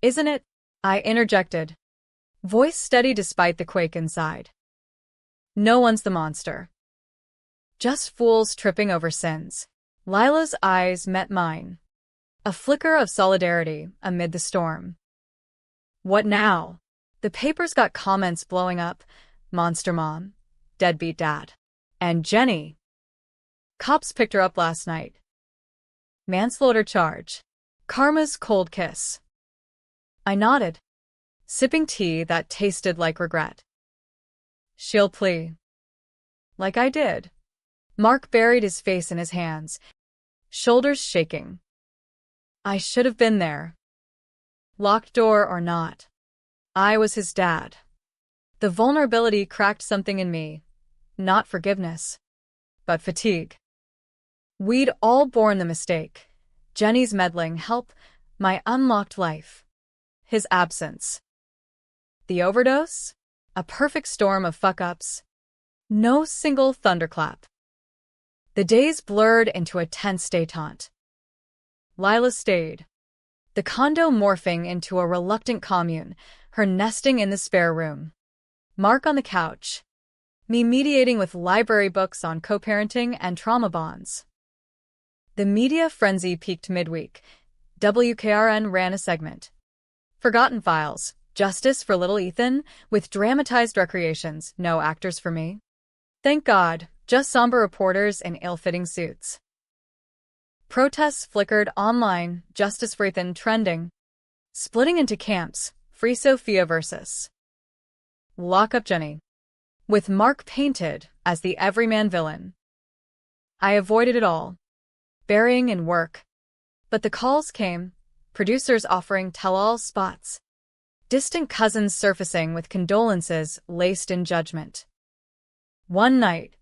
isn't it? I interjected, voice steady despite the quake inside. No one's the monster. Just fools tripping over sins. Lila's eyes met mine. A flicker of solidarity amid the storm. What now? The papers got comments blowing up. Monster mom. Deadbeat dad. And Jenny. Cops picked her up last night. Manslaughter charge. Karma's cold kiss. I nodded, sipping tea that tasted like regret. She'll plea. Like I did. Mark buried his face in his hands, shoulders shaking. I should have been there. Locked door or not. I was his dad. The vulnerability cracked something in me. Not forgiveness, but fatigue. We'd all borne the mistake. Jenny's meddling help, my unlocked life. His absence. The overdose? A perfect storm of fuck-ups. No single thunderclap. The days blurred into a tense détente. Lila stayed, the condo morphing into a reluctant commune, her nesting in the spare room. Mark on the couch, me mediating with library books on co-parenting and trauma bonds. The media frenzy peaked midweek. WKRN ran a segment. Forgotten Files, Justice for Little Ethan, with dramatized recreations, no actors for me. Thank God, just somber reporters in ill-fitting suits. Protests flickered online, Justice for Ethan trending. Splitting into camps, Free Sophia versus Lock Up Jenny. With Mark painted as the everyman villain. I avoided it all, burying in work. But the calls came, producers offering tell-all spots. Distant cousins surfacing with condolences laced in judgment. One night,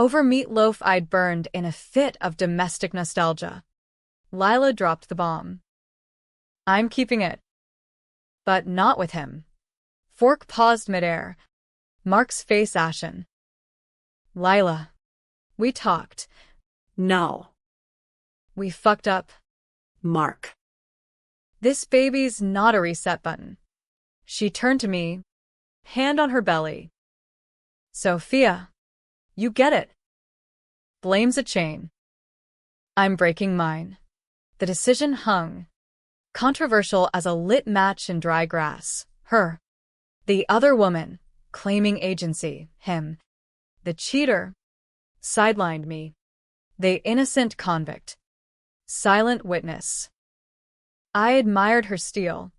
Over meatloaf I'd burned in a fit of domestic nostalgia. Lila dropped the bomb. I'm keeping it. But not with him. Fork paused midair. Mark's face ashen. Lila. We talked. No. We fucked up. Mark. This baby's not a reset button. She turned to me, hand on her belly. Sophia. You get it. Blame's a chain. I'm breaking mine. The decision hung. Controversial as a lit match in dry grass. Her. The other woman, claiming agency. Him. The cheater. Sidelined me. The innocent convict. Silent witness. I admired her steel.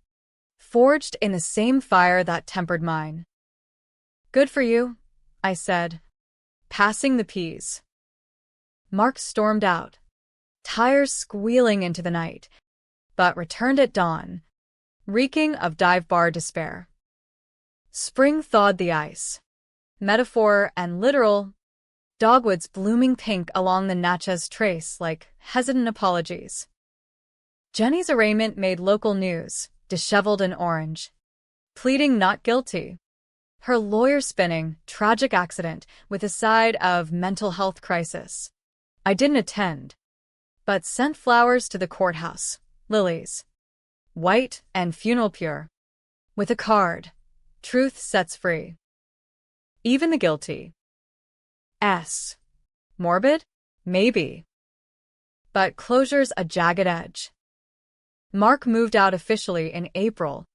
Forged in the same fire that tempered mine. Good for you, I said. Passing the peas. Mark stormed out. Tires squealing into the night, but returned at dawn, reeking of dive bar despair. Spring thawed the ice. Metaphor and literal. Dogwoods blooming pink along the Natchez Trace like hesitant apologies. Jenny's arraignment made local news, disheveled and orange. Pleading not guilty. Her lawyer spinning, tragic accident with a side of mental health crisis. I didn't attend, but sent flowers to the courthouse, lilies. White and funeral pure. With a card, truth sets free. Even the guilty. Morbid? Maybe. But closure's a jagged edge. Mark moved out officially in April,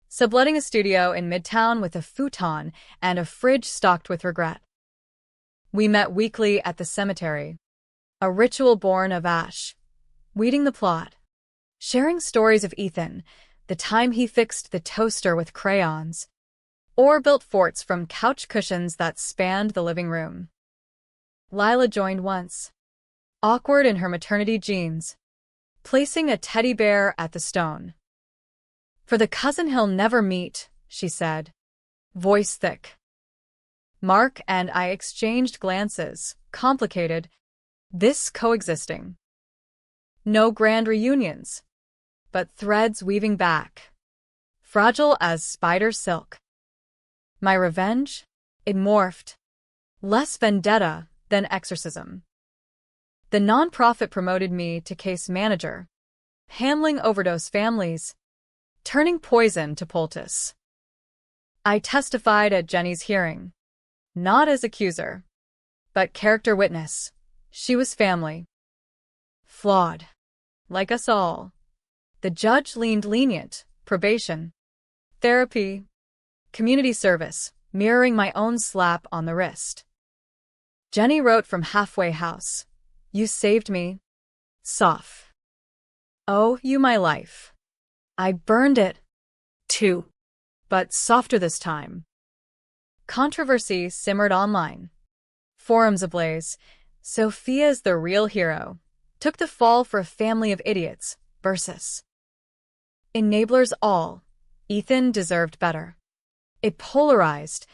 subletting a studio in Midtown with a futon and a fridge stocked with regret. We met weekly at the cemetery, a ritual born of ash, weeding the plot, sharing stories of Ethan, the time he fixed the toaster with crayons, or built forts from couch cushions that spanned the living room. Lila joined once, awkward in her maternity jeans, placing a teddy bear at the stone. For the cousin he'll never meet, she said, voice thick. Mark and I exchanged glances, complicated, this coexisting. No grand reunions, but threads weaving back, fragile as spider silk. My revenge? It morphed. Less vendetta than exorcism. The nonprofit promoted me to case manager, handling overdose families, turning poison to poultice. I testified at Jenny's hearing, not as accuser, but character witness. She was family. Flawed. Like us all. The judge leaned lenient, probation, therapy, community service, mirroring my own slap on the wrist. Jenny wrote from halfway house. You saved me. Soft. Oh, you my life. I burned it. Too. But softer this time. Controversy simmered online. Forums ablaze. Sophia's the real hero. Took the fall for a family of idiots. Versus. Enablers all. Ethan deserved better. It polarized.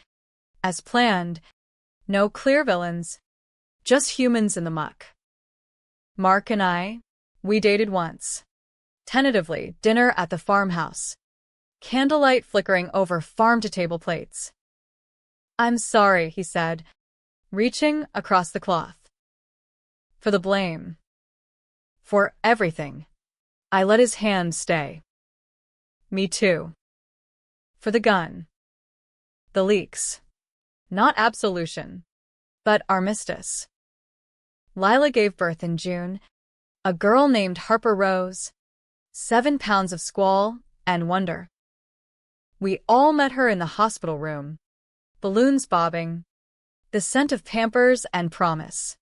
As planned. No clear villains. Just humans in the muck. Mark and I, we dated once. Tentatively, dinner at the farmhouse. Candlelight flickering over farm-to-table plates. I'm sorry, he said, reaching across the cloth. For the blame. For everything. I let his hand stay. Me too. For the gun. The leaks. Not absolution, but armistice. Lila gave birth in June. A girl named Harper Rose. 7 pounds of squall and wonder. We all met her in the hospital room. Balloons bobbing. The scent of Pampers and promise.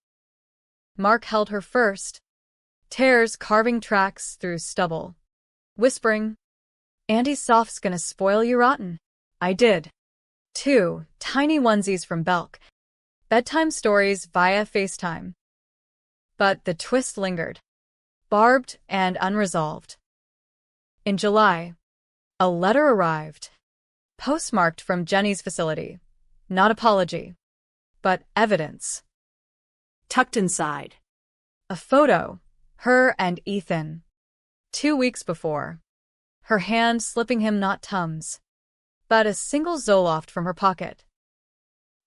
Mark held her first. Tears carving tracks through stubble. Whispering, Auntie Soft's gonna spoil you rotten. I did. 2 tiny onesies from Belk. Bedtime stories via FaceTime. But the twist lingered. Barbed and unresolved. In July, a letter arrived. Postmarked from Jenny's facility. Not apology, but evidence. tucked inside. A photo, her and Ethan. 2 weeks before. Her hand slipping him not Tums, but a single Zoloft from her pocket.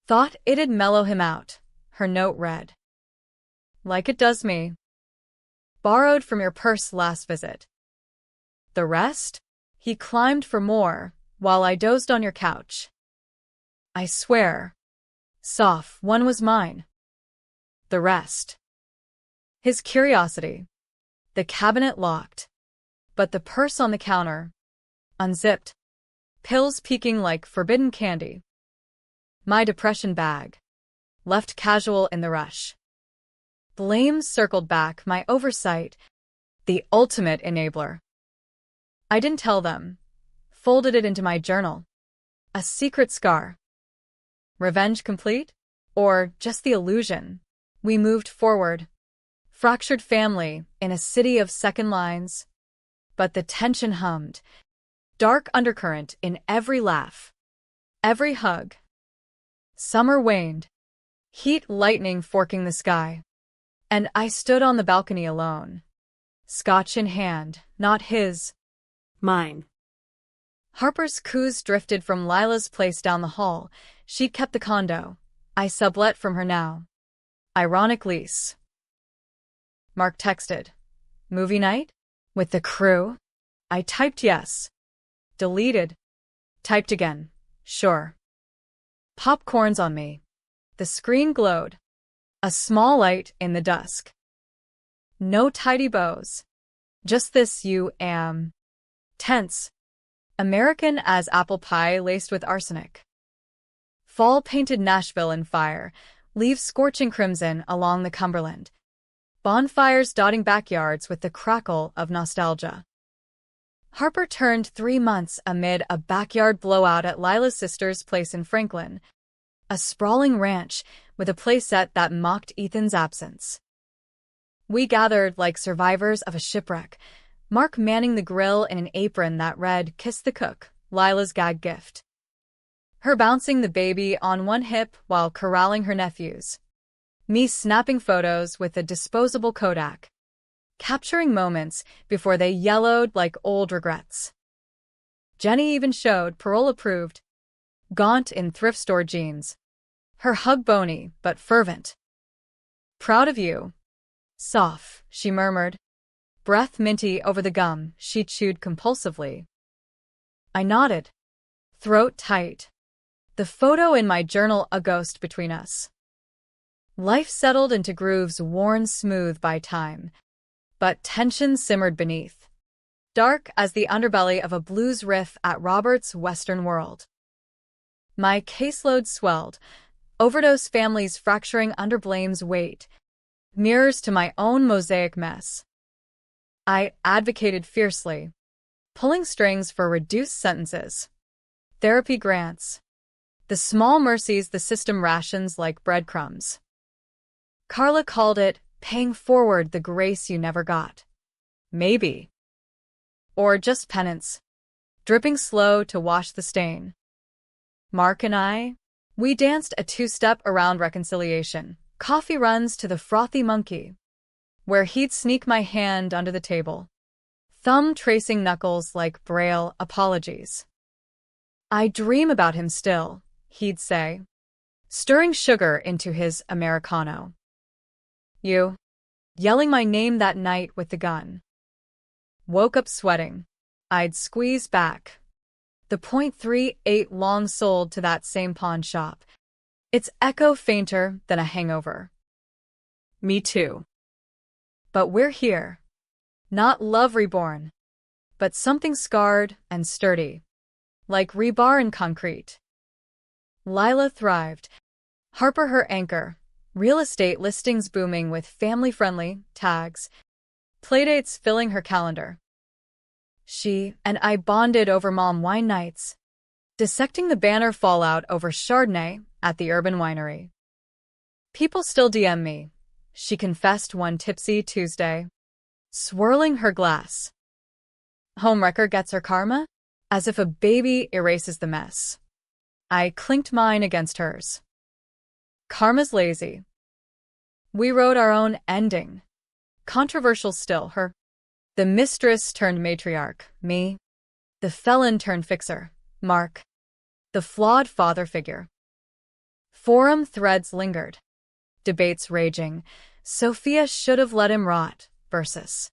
Thought it'd mellow him out, her note read. Like it does me. Borrowed from your purse last visit. The rest? He climbed for more, while I dozed on your couch. I swear. Soph, one was mine. The rest. His curiosity. The cabinet locked. But the purse on the counter. Unzipped. Pills peeking like forbidden candy. My depression bag. Left casual in the rush. Blame circled back my oversight. The ultimate enabler. I didn't tell them. Folded it into my journal. A secret scar. Revenge complete? Or just the illusion? We moved forward. Fractured family in a city of second lines. But the tension hummed. Dark undercurrent in every laugh. Every hug. Summer waned. Heat lightning forking the sky. And I stood on the balcony alone. Scotch in hand, not his. Mine. Harper's coups drifted from Lila's place down the hall. She'd kept the condo. I sublet from her now. Ironic lease. Mark texted. Movie night? With the crew? I typed yes. Deleted. Typed again. Sure. Popcorn's on me. The screen glowed. A small light in the dusk. No tidy bows. Just this you am. Tense. American as apple pie laced with arsenic. Fall painted Nashville in fire, leaves scorching crimson along the Cumberland. Bonfires dotting backyards with the crackle of nostalgia. Harper turned 3 months amid a backyard blowout at Lila's sister's place in Franklin, a sprawling ranch with a playset that mocked Ethan's absence. We gathered like survivors of a shipwreck, Mark manning the grill in an apron that read, Kiss the Cook, Lila's gag gift. Her bouncing the baby on one hip while corralling her nephews. Me snapping photos with a disposable Kodak, capturing moments before they yellowed like old regrets. Jenny even showed parole-approved, gaunt in thrift store jeans. Her hug bony but fervent. Proud of you. Soph, she murmured, breath minty over the gum she chewed compulsively. I nodded, throat tight. The photo in my journal a ghost between us. Life settled into grooves worn smooth by time, but tension simmered beneath, dark as the underbelly of a blues riff at Robert's Western World. My caseload swelled, overdose families fracturing under blame's weight, mirrors to my own mosaic mess. I advocated fiercely, pulling strings for reduced sentences, therapy grants, the small mercies the system rations like breadcrumbs. Carla called it paying forward the grace you never got. Maybe. Or just penance, dripping slow to wash the stain. Mark and I, we danced a 2-step around reconciliation, coffee runs to the frothy monkey, where he'd sneak my hand under the table, thumb tracing knuckles like Braille apologies. I dream about him still, he'd say, stirring sugar into his Americano. You, yelling my name that night with the gun. Woke up sweating. I'd squeeze back. The .38 long sold to that same pawn shop. Its echo fainter than a hangover. Me too. But we're here. Not love reborn, but something scarred and sturdy, like rebar and concrete. Lila thrived. Harper her anchor. Real estate listings booming with family-friendly tags. Playdates filling her calendar. She and I bonded over mom wine nights, dissecting the banner fallout over Chardonnay at the Urban Winery. People still DM me, she confessed one tipsy Tuesday, swirling her glass. Homewrecker gets her karma? As if a baby erases the mess. I clinked mine against hers. Karma's lazy. We wrote our own ending. Controversial still, her. The mistress turned matriarch, me. The felon turned fixer, Mark. The flawed father figure. Forum threads lingered. Debates raging. Sophia should have let him rot, versus.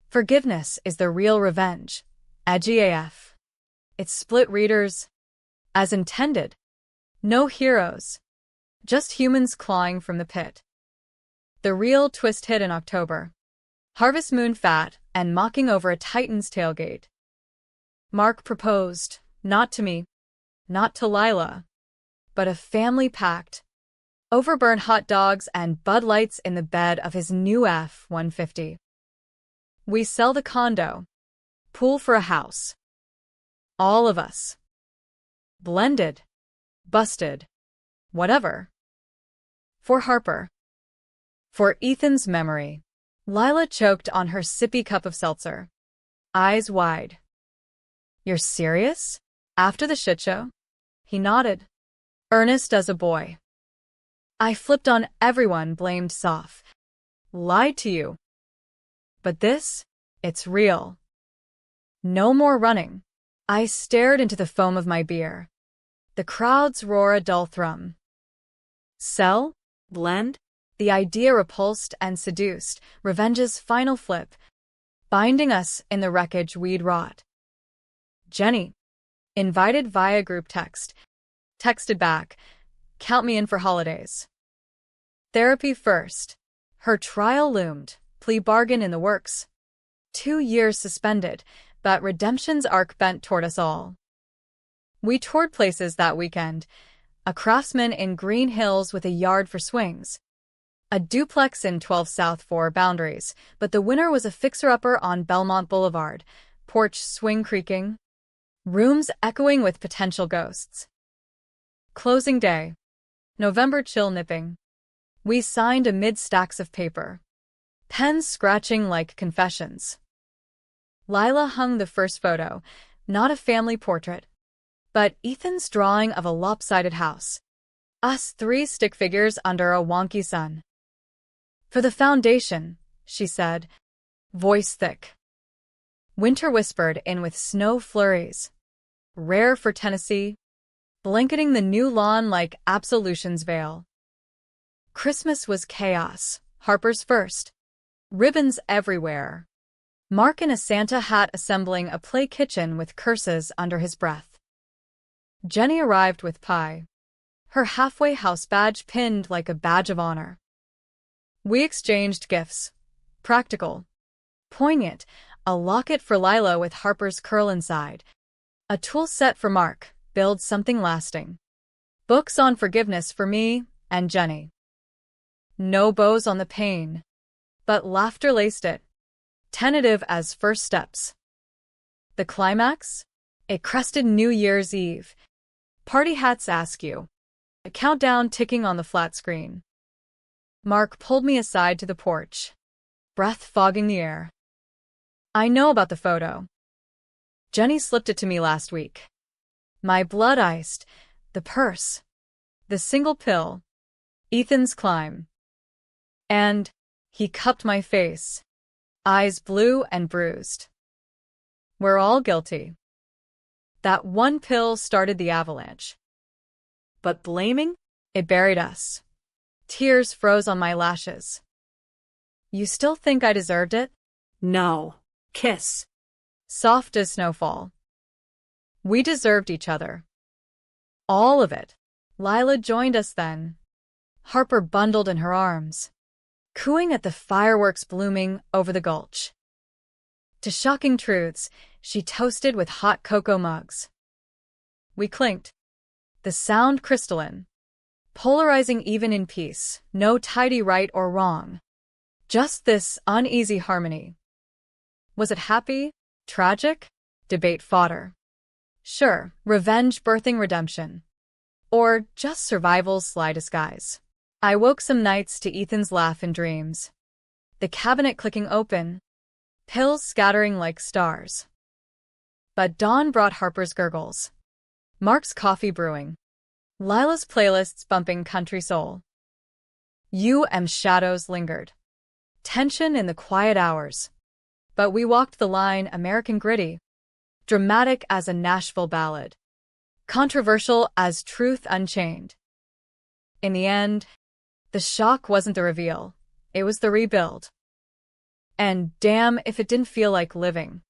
Forgiveness is the real revenge. Edgy AF. It split readers. As intended. No heroes. Just humans clawing from the pit. The real twist hit in October. Harvest moon fat and mocking over a Titan's tailgate. Mark proposed, not to me, not to Lila, but a family pact. Overburned hot dogs and Bud Lights in the bed of his new F-150. We sell the condo. Pool for a house. All of us. Blended. Busted. Whatever. For Harper. For Ethan's memory. Lila choked on her sippy cup of seltzer. Eyes wide. You're serious? After the shit show? He nodded. Earnest as a boy. I flipped on everyone, blamed Soph. Lied to you. But this? It's real. No more running. I stared into the foam of my beer. The crowd's roar a dull thrum. Sell? Blend? The idea repulsed and seduced, revenge's final flip, binding us in the wreckage we'd wrought. Jenny. Invited via group text. Texted back. Count me in for holidays. Therapy first. Her trial loomed, plea bargain in the works. 2 years suspended, but redemption's arc bent toward us all. We toured places that weekend. A craftsman in Green Hills with a yard for swings. A duplex in 12 South for boundaries, but the winner was a fixer-upper on Belmont Boulevard, porch swing creaking, rooms echoing with potential ghosts. Closing day. November chill nipping. We signed amid stacks of paper. Pens scratching like confessions. Lila hung the first photo, not a family portrait, but Ethan's drawing of a lopsided house. Us 3 stick figures under a wonky sun. For the foundation, she said, voice thick. Winter whispered in with snow flurries. Rare for Tennessee, blanketing the new lawn like absolution's veil. Christmas was chaos, Harper's first. Ribbons everywhere. Mark in a Santa hat assembling a play kitchen with curses under his breath. Jenny arrived with pie. Her halfway house badge pinned like a badge of honor. We exchanged gifts. Practical. Poignant. A locket for Lila with Harper's curl inside. A tool set for Mark. Build something lasting. Books on forgiveness for me and Jenny. No bows on the pain. But laughter laced it. Tentative as first steps. The climax? A crested New Year's Eve. Party hats ask you. A countdown ticking on the flat screen. Mark pulled me aside to the porch. Breath fogging the air. I know about the photo. Jenny slipped it to me last week. My blood iced. The purse. The single pill. Ethan's climb. And he cupped my face. Eyes blue and bruised. We're all guilty. That one pill started the avalanche. But blaming? It buried us. Tears froze on my lashes. You still think I deserved it? No. Kiss. Soft as snowfall. We deserved each other. All of it. Lila joined us then. Harper bundled in her arms, cooing at the fireworks blooming over the gulch. To shocking truths, she toasted with hot cocoa mugs. We clinked. The sound crystalline. Polarizing even in peace, no tidy right or wrong. Just this uneasy harmony. Was it happy? Tragic? Debate fodder. Sure, revenge birthing redemption. Or just survival's sly disguise. I woke some nights to Ethan's laugh in dreams. The cabinet clicking open. Pills scattering like stars. But dawn brought Harper's gurgles. Mark's coffee brewing. Lila's playlists bumping country soul. Shadows lingered. Tension in the quiet hours. But we walked the line, American gritty. Dramatic as a Nashville ballad. Controversial as truth unchained. In the end, the shock wasn't the reveal. It was the rebuild. And damn if it didn't feel like living.